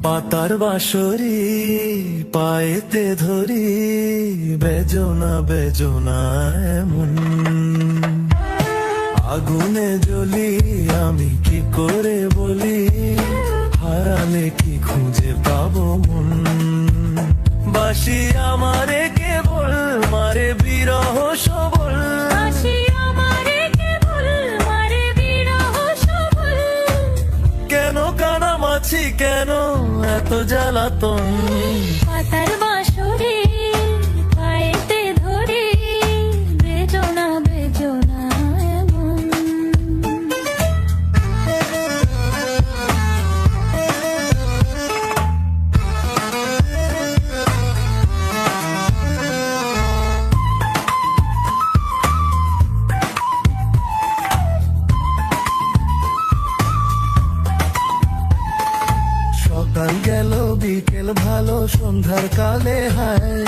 পাতার বাঁশরি পায়েতে ধরি, বেজনা বেজনা এমন আগুনে জ্বলি, আমি কি করে বলি, হারালে কি খুঁজে পাবো মন। বাসি আমারে কেবল মারে বিরহ সবল, কেন কানামাছি কেন এত জ্বালাতন। পাতার বাঁশরি পায়েতে ধরি, বেজনা বেজনা এমন। সকাল গেল বিকেল ভালো সন্ধ্যার কালে হায়,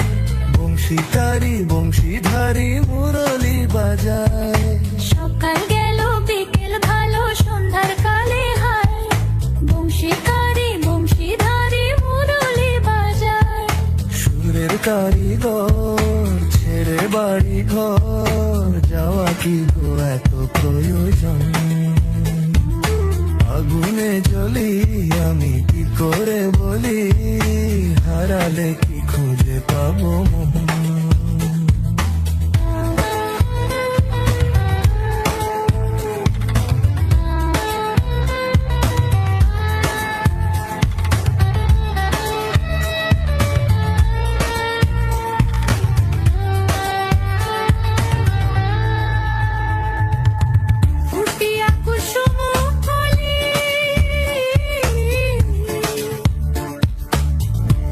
বংশীকারী বংশীধারী মুরলি বাজায়। সকাল গেল বিকেল ভালো সন্ধ্যার কালে হায়, বংশীকারী বংশীধারী মুরলি বাজায়। সুরের কারিগর ছেড়ে বাড়ি ঘর, যাওয়া কি গো এত প্রয়োজন। আগুনে জ্বলি আমি কি করে বলি, হারালে কি খুঁজে পাবো মন। ফুটিয়া কুসুম কলি,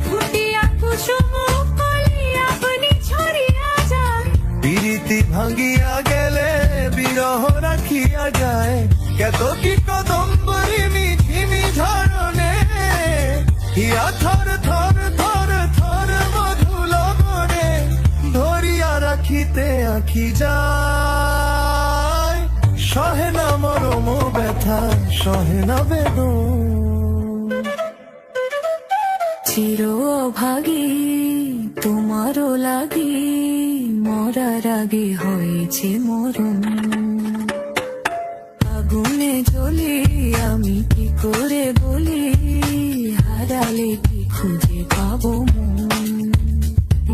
ফুটিয়া কুসুম কলি আপনি ছড়িয়া যায়। প্রীতি ভাঙিয়া গেলে বিরহ রাখিয়া যায়, কত কি কদম্বরী মিঠিমি ধরনে, হিয়া থর থর থর থর মধু লগনে, ধরিয়া রাখিতে আঁখি যায়। সহে না মরম ব্যথা সহে না বেদন। চির অভাগী তোমারও লাগি, মরার আগে হয়েছে মরণ। আগুনে জ্বলি আমি কি করে বলি, হারালে কি খুঁজে পাবো মন।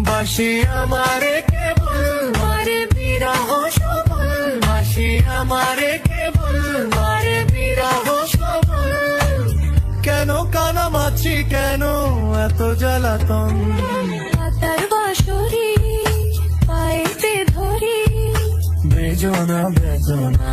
বাসি আমারে কেবল মারে বিরহ সবল, বাসি আমারে কেবল মারে বিরহ সবল, কেন কানামাছি কেন এত জ্বালাতন। পাতার বাঁশরি পায়েতে ধরি, বেজনা বেজনা